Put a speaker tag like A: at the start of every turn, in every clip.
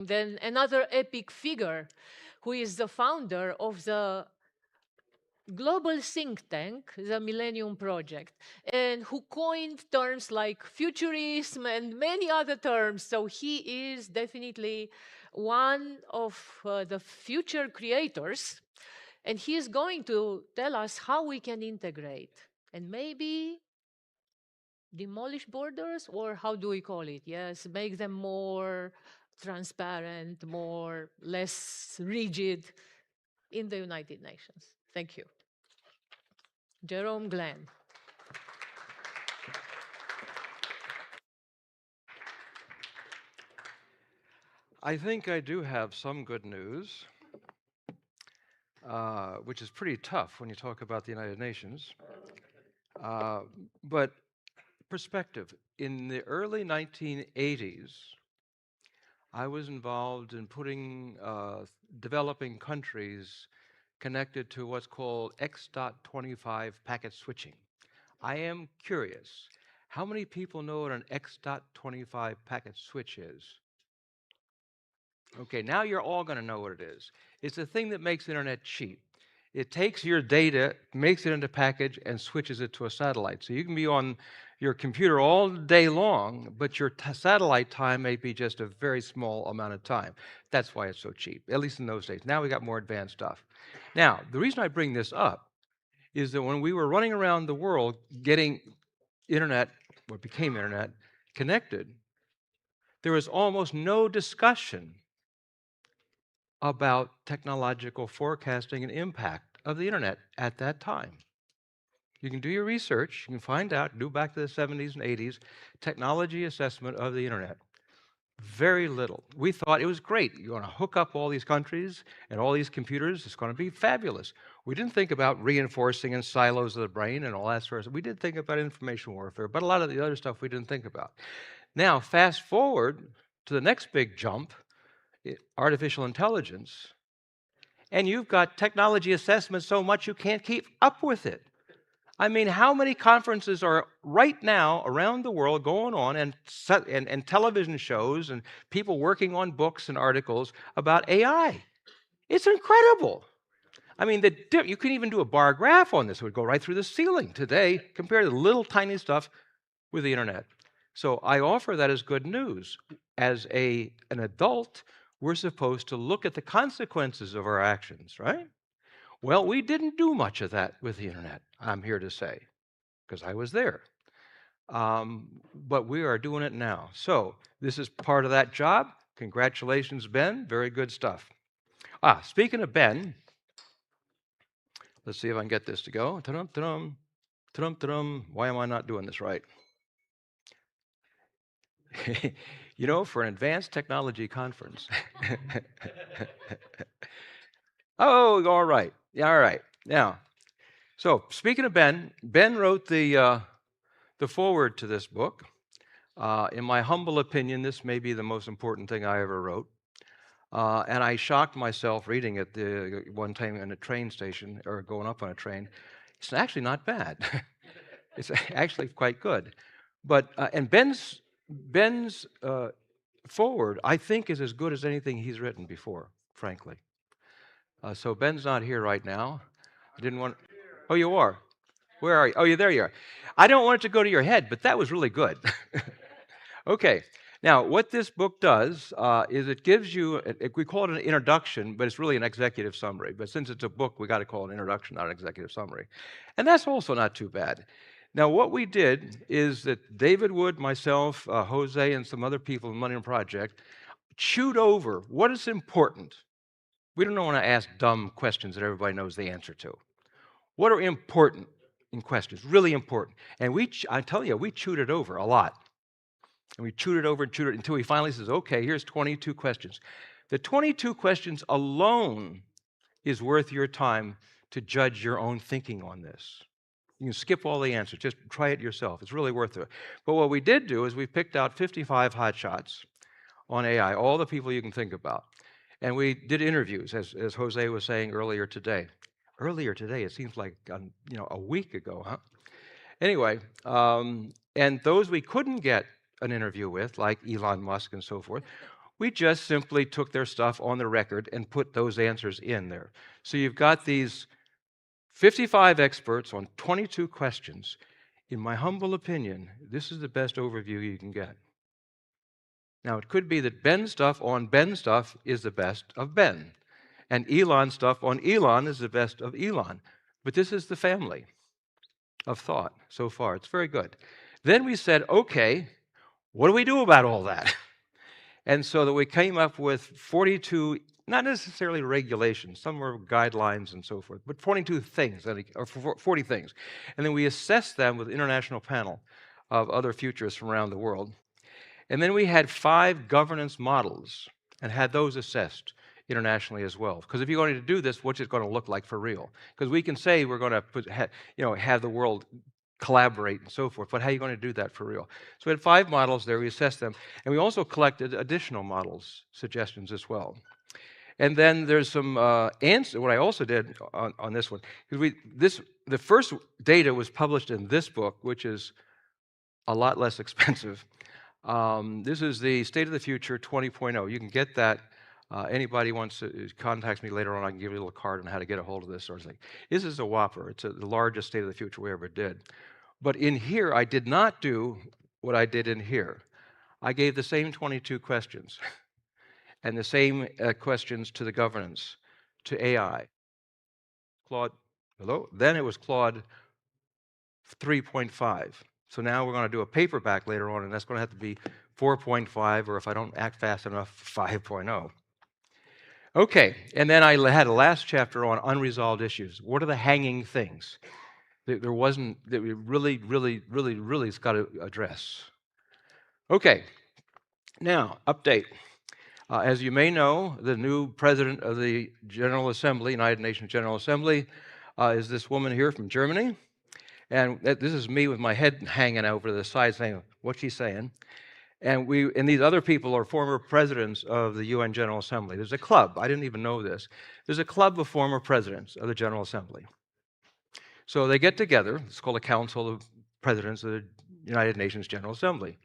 A: Then another epic figure who is the founder of the global think tank, the Millennium Project, and who coined terms like futurism and many other terms. So he is definitely one of the future creators, and he is going to tell us how we can integrate and maybe demolish borders, or how do we call it? Yes, make them more transparent, more less rigid in the United Nations. Thank you. Jerome Glenn.
B: I think I do have some good news, which is pretty tough when you talk about the United Nations. But perspective, in the early 1980s, I was involved in putting developing countries connected to what's called X.25 packet switching. I am curious, how many people know what an X.25 packet switch is? Okay, now you're all going to know what it is. It's the thing that makes the internet cheap. It takes your data, makes it into package, and switches it to a satellite. So you can be on your computer all day long, but your satellite time may be just a very small amount of time. That's why it's so cheap, at least in those days. Now we got more advanced stuff. Now, the reason I bring this up is that when we were running around the world getting internet, what became internet, connected, there was almost no discussion about technological forecasting and impact of the internet at that time. You can do your research, you can find out, do back to the 70s and 80s, technology assessment of the internet. Very little. We thought it was great. You're going to hook up all these countries and all these computers. It's going to be fabulous. We didn't think about reinforcing in silos of the brain and all that sort of stuff. We did think about information warfare, but a lot of the other stuff we didn't think about. Now, fast forward to the next big jump, artificial intelligence, and you've got technology assessment so much you can't keep up with it. I mean, how many conferences are right now around the world going on, and television shows and people working on books and articles about AI? It's incredible. I mean, you can even do a bar graph on this. It would go right through the ceiling today compared to the little tiny stuff with the internet. So I offer that as good news. As an adult, we're supposed to look at the consequences of our actions, right? Well, we didn't do much of that with the internet, I'm here to say, because I was there. But we are doing it now. So this is part of that job. Congratulations, Ben. Very good stuff. Speaking of Ben, let's see if I can get this to go. Ta-dum, ta-dum, ta-dum, ta-dum. Why am I not doing this right? You know, for an advanced technology conference. Oh, all right. Yeah, all right. Now, so speaking of Ben, Ben wrote the foreword to this book. In my humble opinion, this may be the most important thing I ever wrote. And I shocked myself reading it one time in a train station or going up on a train. It's actually not bad. It's actually quite good. But and Ben's forward, I think, is as good as anything he's written before, frankly. So Ben's not here right now. I didn't want. Oh, you are. Where are you? Oh, there you are. I don't want it to go to your head, but that was really good. Okay. Now, what this book does is it gives you, we call it an introduction, but it's really an executive summary. But since it's a book, we got to call it an introduction, not an executive summary. And that's also not too bad. Now, what we did is that David Wood, myself, Jose, and some other people in the Millennium Project chewed over what is important. We don't want to ask dumb questions that everybody knows the answer to. What are important in questions? Really important. And I tell you, we chewed it over a lot. And we chewed it over and chewed it until he finally says, okay, here's 22 questions. The 22 questions alone is worth your time to judge your own thinking on this. You can skip all the answers. Just try it yourself. It's really worth it. But what we did do is we picked out 55 hotshots on AI, all the people you can think about. And we did interviews, as Jose was saying earlier today. Earlier today, it seems like a week ago, huh? Anyway, and those we couldn't get an interview with, like Elon Musk and so forth, We just simply took their stuff on the record and put those answers in there. So you've got these 55 experts on 22 questions. In my humble opinion, this is the best overview you can get. Now, it could be that Ben's stuff on Ben's stuff is the best of Ben, and Elon's stuff on Elon is the best of Elon. But this is the family of thought so far. It's very good. Then we said, okay, what do we do about all that? And so that we came up with 42, not necessarily regulations, some were guidelines and so forth, but 42 things, or 40 things. And then we assessed them with an international panel of other futurists from around the world. And then we had 5 governance models and had those assessed internationally as well. Because if you're going to do this, what's it going to look like for real? Because we can say we're going to have the world collaborate and so forth, but how are you going to do that for real? So we had 5 models there, we assessed them, and we also collected additional models, suggestions as well. And then there's some answers. What I also did on this one, because the first data was published in this book, which is a lot less expensive. This is the State of the Future 20.0. You can get that. Anybody wants to contact me later on, I can give you a little card on how to get a hold of this sort of thing. This is a whopper. It's the largest State of the Future we ever did. But in here, I did not do what I did in here. I gave the same 22 questions and the same questions to the governance, to AI. Claude, hello? Then it was Claude 3.5. So now we're going to do a paperback later on, and that's going to have to be 4.5, or if I don't act fast enough, 5.0. Okay, and then I had a last chapter on unresolved issues. What are the hanging things that we really got to address? Okay, now, update. As you may know, the new president of the General Assembly, United Nations General Assembly, is this woman here from Germany. And this is me with my head hanging over to the side saying, what's she saying? And these other people are former presidents of the UN General Assembly. There's a club, I didn't even know this. There's a club of former presidents of the General Assembly. So they get together, it's called a Council of Presidents of the United Nations General Assembly.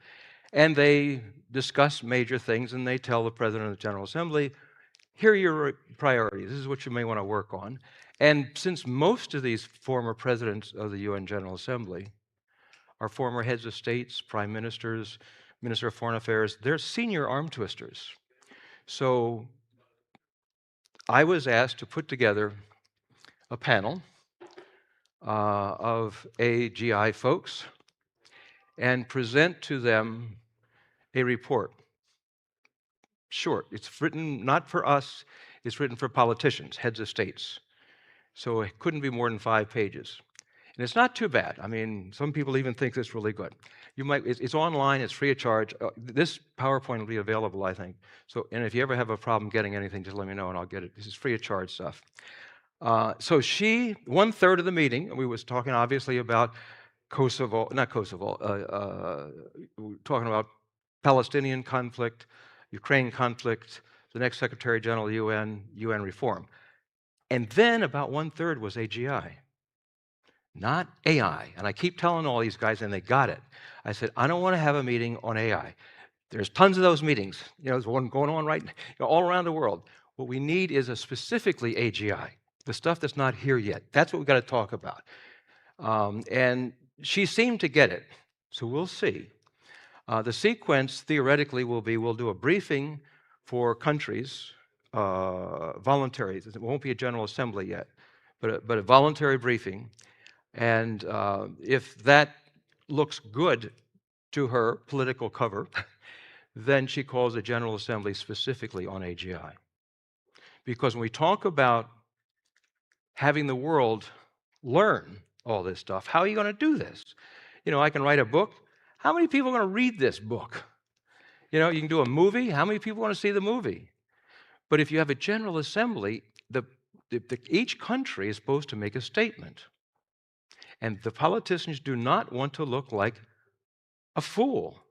B: And they discuss major things, and they tell the President of the General Assembly, here are your priorities, this is what you may want to work on. And since most of these former presidents of the UN General Assembly are former heads of states, prime ministers, Minister of Foreign Affairs, they're senior arm twisters. So I was asked to put together a panel of AGI folks and present to them a report. Short. It's written not for us, it's written for politicians, heads of states. So it couldn't be more than 5 pages. And it's not too bad. I mean, some people even think it's really good. It's online, it's free of charge. This PowerPoint will be available, I think. So, and if you ever have a problem getting anything, just let me know and I'll get it. This is free of charge stuff. So 1/3 of the meeting, and we was talking obviously about Kosovo, not Kosovo, we're talking about Palestinian conflict, Ukraine conflict, the next Secretary General of the UN reform. And then about 1/3 was AGI. Not AI. And I keep telling all these guys, and they got it. I said, I don't want to have a meeting on AI. There's tons of those meetings. There's one going on right all around the world. What we need is a specifically AGI, the stuff that's not here yet. That's what we've got to talk about. And she seemed to get it. So we'll see. The sequence theoretically will be, we'll do a briefing for countries, voluntary. It won't be a General Assembly yet, but a voluntary briefing. And if that looks good to her political cover, then she calls a General Assembly specifically on AGI. Because when we talk about having the world learn all this stuff, how are you going to do this? I can write a book. How many people are going to read this book? You can do a movie. How many people want to see the movie? But if you have a General Assembly, each country is supposed to make a statement. And the politicians do not want to look like a fool.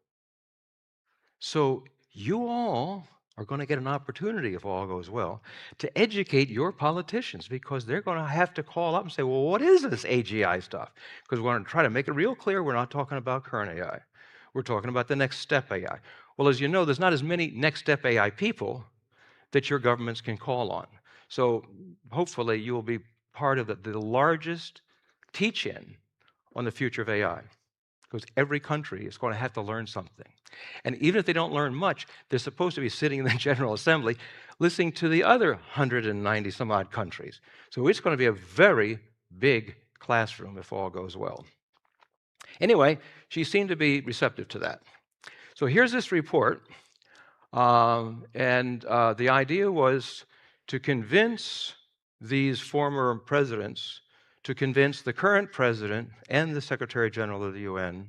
B: So you all are going to get an opportunity, if all goes well, to educate your politicians, because they're going to have to call up and say, well, what is this AGI stuff? Because we're going to try to make it real clear we're not talking about current AI. We're talking about the next step AI. Well, as you know, there's not as many next step AI people that your governments can call on. So hopefully you will be part of the largest teach-in on the future of AI, because every country is going to have to learn something. And even if they don't learn much, they're supposed to be sitting in the General Assembly listening to the other 190 some odd countries. So it's going to be a very big classroom if all goes well. Anyway, she seemed to be receptive to that. So here's this report. The idea was to convince these former presidents, to convince the current president and the Secretary General of the UN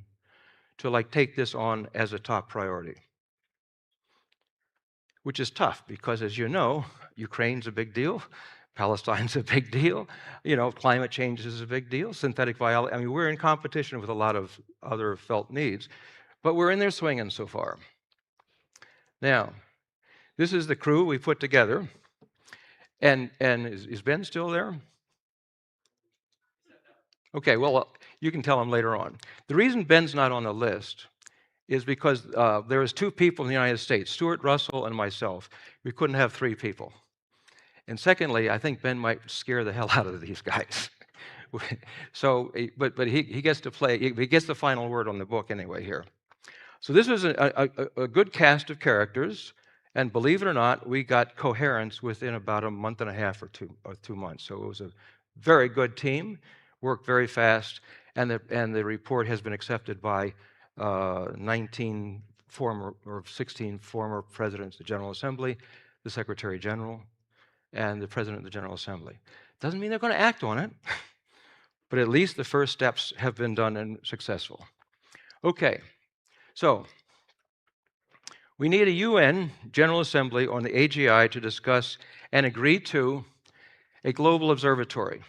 B: to take this on as a top priority. Which is tough because, as you know, Ukraine's a big deal, Palestine's a big deal, climate change is a big deal, synthetic biology. I mean, we're in competition with a lot of other felt needs, but we're in there swinging so far. Now, this is the crew we put together. And is Ben still there? Okay, well, you can tell him later on. The reason Ben's not on the list is because there was 2 people in the United States, Stuart Russell and myself. We couldn't have 3 people. And secondly, I think Ben might scare the hell out of these guys. So, but he gets to play, he gets the final word on the book anyway here. So this was a good cast of characters, and believe it or not, we got coherence within about a month and a half or 2 months. So it was a very good team, worked very fast, and the report has been accepted by 19 former or 16 former presidents of the General Assembly, the Secretary General, and the President of the General Assembly. Doesn't mean they're going to act on it, but at least the first steps have been done and successful. Okay, so we need a UN General Assembly on the AGI to discuss and agree to a global observatory.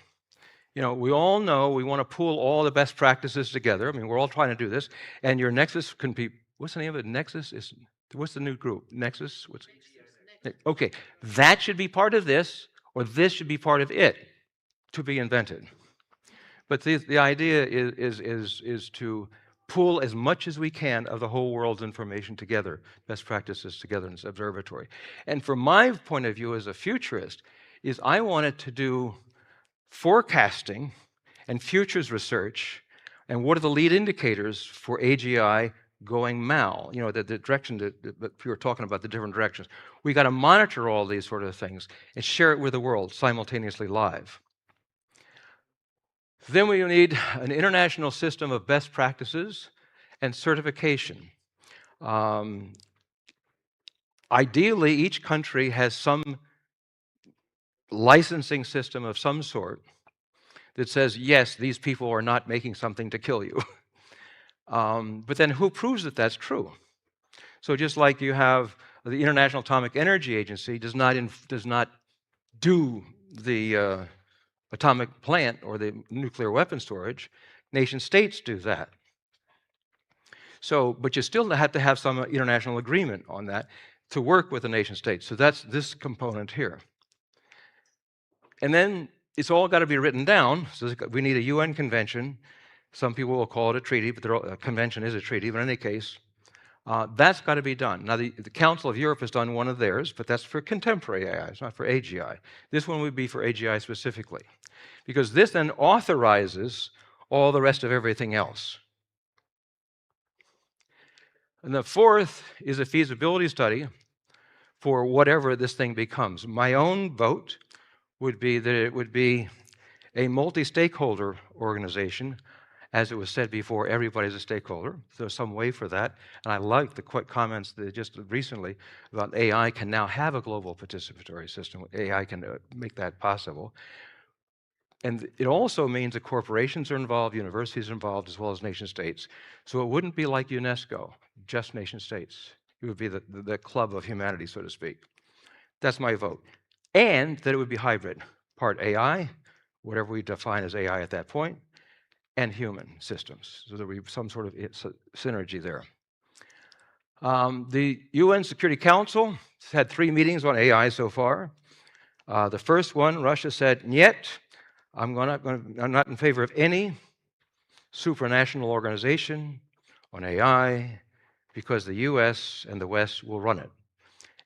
B: We all know we want to pool all the best practices together. I mean, we're all trying to do this. And your Nexus can be, what's the name of it? Nexus is, what's the new group? Nexus? Okay, that should be part of this, or this should be part of it to be invented. But the idea is to pool as much as we can of the whole world's information together, best practices together in this observatory. And from my point of view as a futurist, is I wanted to do forecasting and futures research, and what are the lead indicators for AGI going mal? The direction that we were talking about, the different directions. We got to monitor all these sort of things and share it with the world simultaneously live. Then we need an international system of best practices and certification. Ideally, each country has some licensing system of some sort that says, yes, these people are not making something to kill you. But then who proves that that's true? So just like you have the International Atomic Energy Agency does not do the atomic plant or the nuclear weapon storage, nation states do that. So, but you still have to have some international agreement on that to work with the nation states. So that's this component here. And then it's all got to be written down. So we need a UN convention. Some people will call it a treaty, but a convention is a treaty. But in any case, that's got to be done. Now, the Council of Europe has done one of theirs, but that's for contemporary AI. It's not for AGI. This one would be for AGI specifically, because this then authorizes all the rest of everything else. And the fourth is a feasibility study for whatever this thing becomes. My own vote would be that it would be a multi-stakeholder organization. As it was said before, everybody's a stakeholder. There's some way for that. And I like the comments that just recently about AI can now have a global participatory system. AI can make that possible. And it also means that corporations are involved, universities are involved, as well as nation states. So it wouldn't be like UNESCO, just nation states. It would be the club of humanity, so to speak. That's my vote. And that it would be hybrid, part AI, whatever we define as AI at that point, and human systems. So there would be some sort of synergy there. The UN Security Council has had 3 meetings on AI so far. The first one, Russia said, "Niet, I'm not in favor of any supranational organization on AI because the US and the West will run it.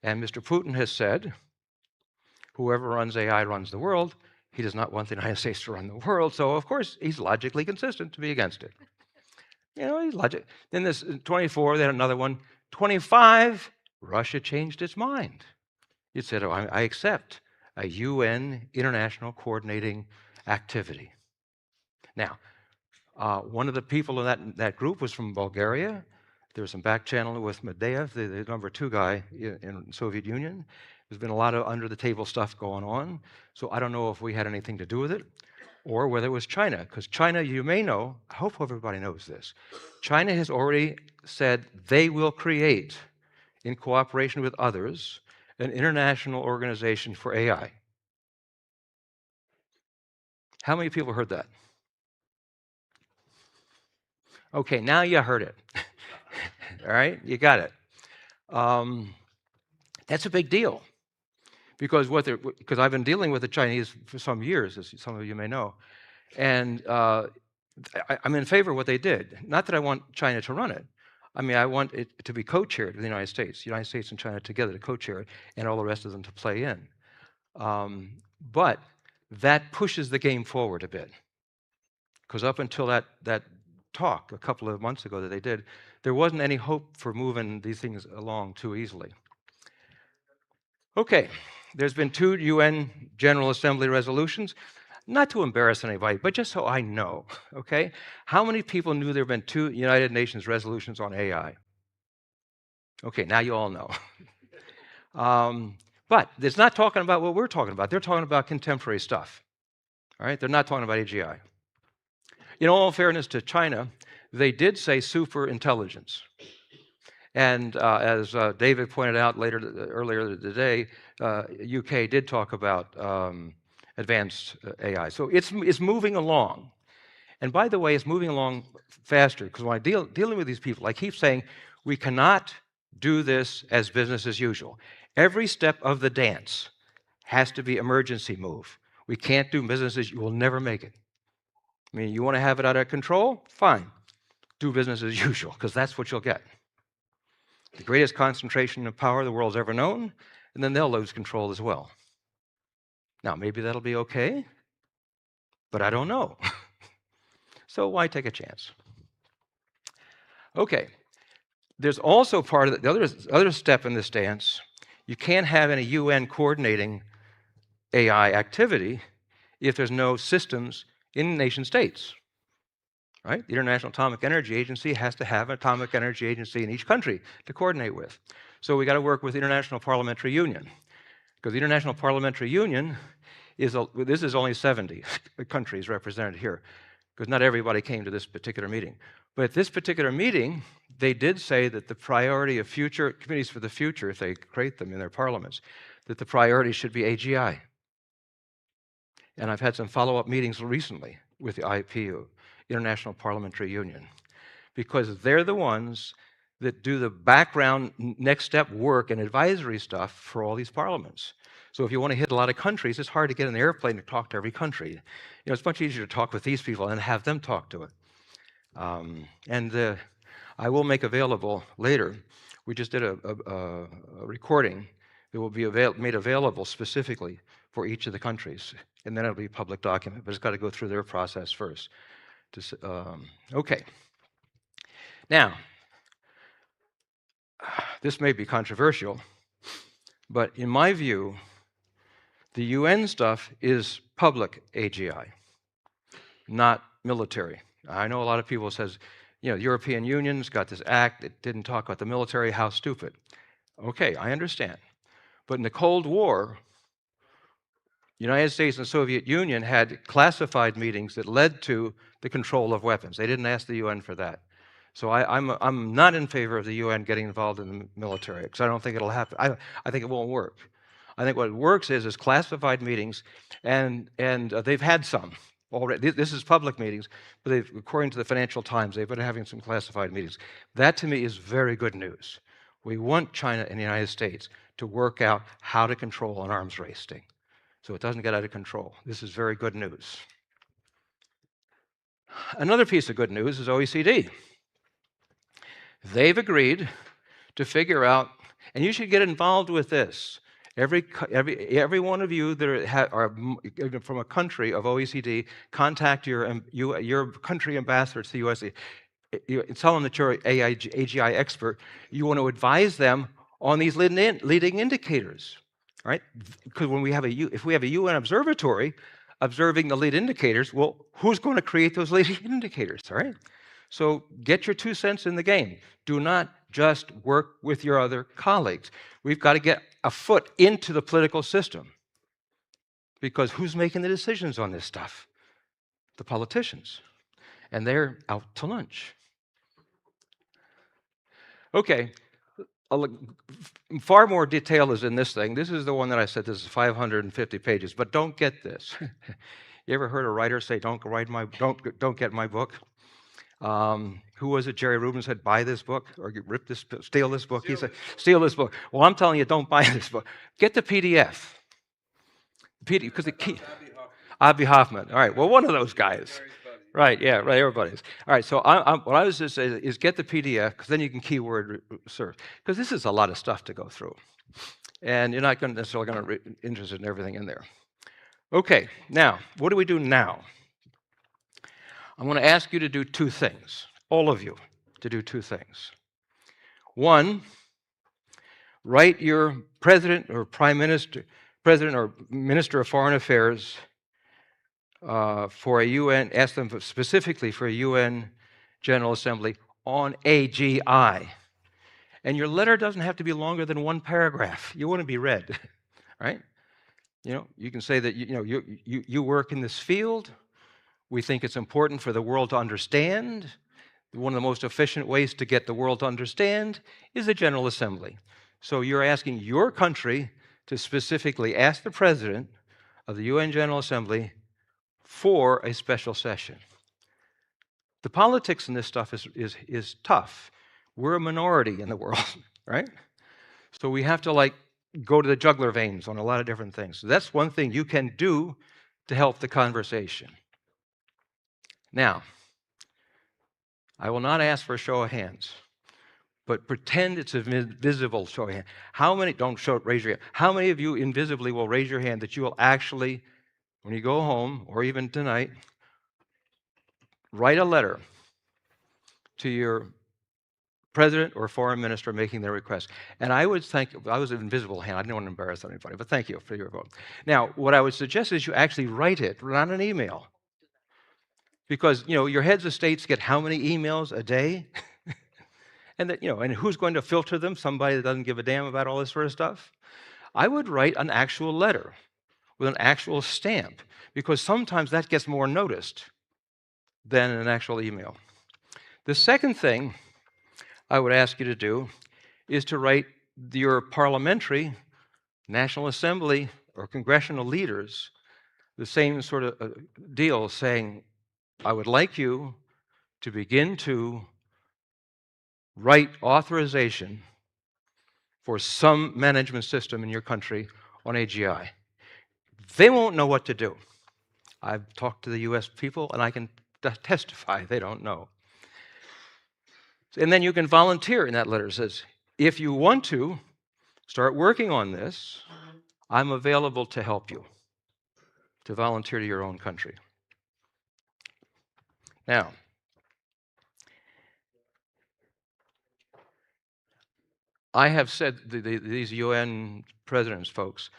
B: And Mr. Putin has said, whoever runs AI runs the world. He does not want the United States to run the world, so of course he's logically consistent to be against it. You know, he's logic. Then this 24, then another one. 25, Russia changed its mind. It said, oh, I accept a UN international coordinating activity. Now, one of the people in that group was from Bulgaria. There was some back channel with Medvedev, the number 2 guy in the Soviet Union. There's been a lot of under-the-table stuff going on. So I don't know if we had anything to do with it or whether it was China. Because China, you may know, I hope everybody knows this, China has already said they will create, in cooperation with others, an international organization for AI. How many people heard that? Okay, now you heard it. All right, you got it. That's a big deal because I've been dealing with the Chinese for some years, as some of you may know, and I'm in favor of what they did. Not that I want China to run it. I mean, I want it to be co-chaired with the United States and China together to co-chair it, and all the rest of them to play in. But that pushes the game forward a bit, because up until that talk a couple of months ago that they did, there wasn't any hope for moving these things along too easily. Okay, there's been 2 UN General Assembly resolutions. Not to embarrass anybody, but just so I know, okay? How many people knew there have been 2 United Nations resolutions on AI? Okay, now you all know. But it's not talking about what we're talking about. They're talking about contemporary stuff, all right? They're not talking about AGI. In all fairness to China, they did say super intelligence. And as David pointed out earlier today, UK did talk about advanced AI. So it's moving along. And by the way, it's moving along faster because when I'm dealing with these people, I keep saying, we cannot do this as business as usual. Every step of the dance has to be emergency move. We can't do business as usual. We'll never make it. I mean, you want to have it out of control? Fine. Do business as usual because that's what you'll get. The greatest concentration of power the world's ever known, and then they'll lose control as well. Now, maybe that'll be okay, but I don't know. So why take a chance? Okay, there's also part of the other step in this dance. You can't have any UN coordinating AI activity if there's no systems in nation states. Right? The International Atomic Energy Agency has to have an atomic energy agency in each country to coordinate with. So we got to work with the International Parliamentary Union, because the International Parliamentary Union this is only 70 countries represented here, because not everybody came to this particular meeting. But at this particular meeting, they did say that the priority of future committees for the future, if they create them in their parliaments, that the priority should be AGI. And I've had some follow-up meetings recently with the IPU, International Parliamentary Union, because they're the ones that do the background next step work and advisory stuff for all these parliaments. So if you want to hit a lot of countries, it's hard to get in the airplane to talk to every country. You know, it's much easier to talk with these people and have them talk to it. I will make available later, we just did a recording that will be made available specifically for each of the countries, and then it'll be a public document, but it's got to go through their process first. Okay. Now, this may be controversial, but in my view, the UN stuff is public AGI, not military. I know a lot of people says, you know, the European Union's got this act that didn't talk about the military, how stupid. Okay, I understand. But in the Cold War, the United States and the Soviet Union had classified meetings that led to the control of weapons. They didn't ask the UN for that. So I'm not in favor of the UN getting involved in the military, because I don't think it'll happen. I think it won't work. I think what works is classified meetings, and they've had some already. This is public meetings, but according to the Financial Times, they've been having some classified meetings. That, to me, is very good news. We want China and the United States to work out how to control an arms race thing, so it doesn't get out of control. This is very good news. Another piece of good news is OECD. They've agreed to figure out, and you should get involved with this. Every one of you that are from a country of OECD, contact your country ambassador to the USA. Tell them that you're an AGI expert. You want to advise them on these leading indicators, right? Because when if we have a UN observatory observing the lead indicators, well, who's going to create those leading indicators, all right? So get your 2 cents in the game. Do not just work with your other colleagues. We've got to get a foot into the political system, because who's making the decisions on this stuff? The politicians, and they're out to lunch. Okay, far more detail is in this thing. This is the one that I said this is 550 pages, but don't get this. You ever heard a writer say, don't get my book? Who was it? Jerry Rubin said, buy this book, or steal this book. He said, steal this book. Well, I'm telling you, don't buy this book. Get the PDF. Because the key. Avi Hoffman. All right, well, one of those guys. Right, yeah, right, everybody's. All right, so what I was just saying is get the PDF, because then you can keyword search. Because this is a lot of stuff to go through. And you're not necessarily going to be interested in everything in there. Okay, now, what do we do now? I'm going to ask you to do 2 things, all of you, to do 2 things. One, write your president or prime minister, president or minister of foreign affairs for a UN, ask them specifically for a UN General Assembly on AGI. And your letter doesn't have to be longer than 1 paragraph. You want to be read, right? You know, you can say that you work in this field. We think it's important for the world to understand. One of the most efficient ways to get the world to understand is a General Assembly. So you're asking your country to specifically ask the President of the UN General Assembly for a special session. The politics in this stuff is tough. We're a minority in the world, right? So we have to go to the jugular veins on a lot of different things. So that's one thing you can do to help the conversation. Now, I will not ask for a show of hands, but pretend it's a visible show of hands. How many, raise your hand. How many of you invisibly will raise your hand that you will actually, when you go home, or even tonight, write a letter to your president or foreign minister making their request? And I was an invisible hand. I didn't want to embarrass anybody, but thank you for your vote. Now, what I would suggest is you actually write it, not an email. Because, your heads of states get how many emails a day? And and who's going to filter them? Somebody that doesn't give a damn about all this sort of stuff? I would write an actual letter with an actual stamp, because sometimes that gets more noticed than an actual email. The second thing I would ask you to do is to write your parliamentary, National Assembly, or congressional leaders the same sort of deal, saying, I would like you to begin to write authorization for some management system in your country on AGI. They won't know what to do. I've talked to the US people, and I can testify they don't know. And then you can volunteer in that letter. It says, if you want to start working on this, I'm available to help you, to volunteer to your own country. Now, I have said, these UN presidents folks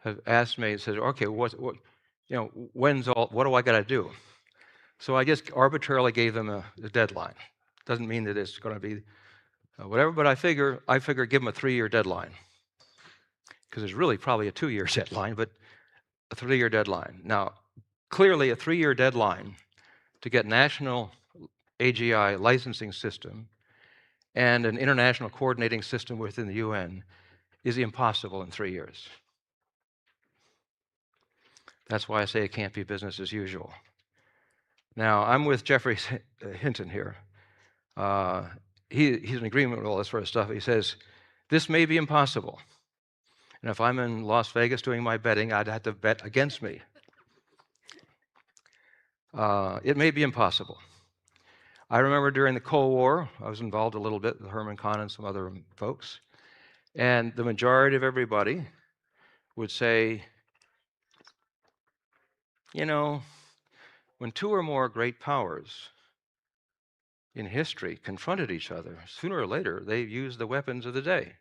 B: have asked me, said, okay, what do I got to do? So I just arbitrarily gave them a deadline. Doesn't mean that it's going to be whatever, but I figure give them a 3-year deadline, because it's really probably a 2-year deadline, but a 3-year deadline. Now, clearly a 3-year deadline to get national AGI licensing system and an international coordinating system within the UN is impossible in 3 years. That's why I say it can't be business as usual. Now, I'm with Jeffrey Hinton here. He's in agreement with all this sort of stuff. He says, this may be impossible. And if I'm in Las Vegas doing my betting, I'd have to bet against me. It may be impossible. I remember during the Cold War, I was involved a little bit with Herman Kahn and some other folks, and the majority of everybody would say, you know, when two or more great powers in history confronted each other, sooner or later they used the weapons of the day.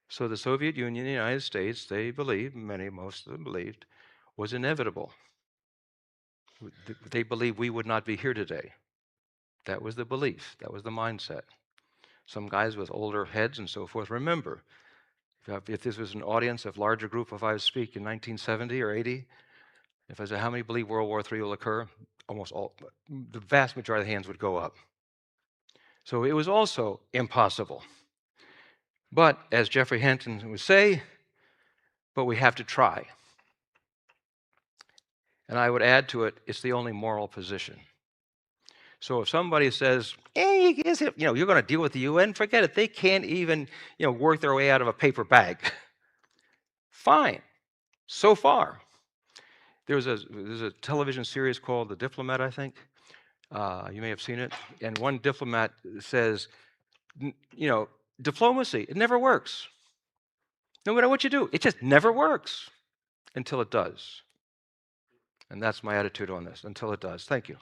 B: So the Soviet Union and the United States, they believed, most of them believed, was inevitable. They believed we would not be here today. That was the belief, that was the mindset. Some guys with older heads and so forth remember, if this was an audience of larger group, if I was speaking in 1970 or 80, if I said, how many believe World War III will occur? Almost all, the vast majority of the hands would go up. So it was also impossible. But as Jeffrey Hinton would say, but we have to try. And I would add to it, it's the only moral position. So if somebody says, hey, you're going to deal with the UN, forget it. They can't even work their way out of a paper bag. Fine, so far. There's a television series called The Diplomat, I think. You may have seen it. And one diplomat says, diplomacy, it never works. No matter what you do, it just never works until it does. And that's my attitude on this, until it does. Thank you.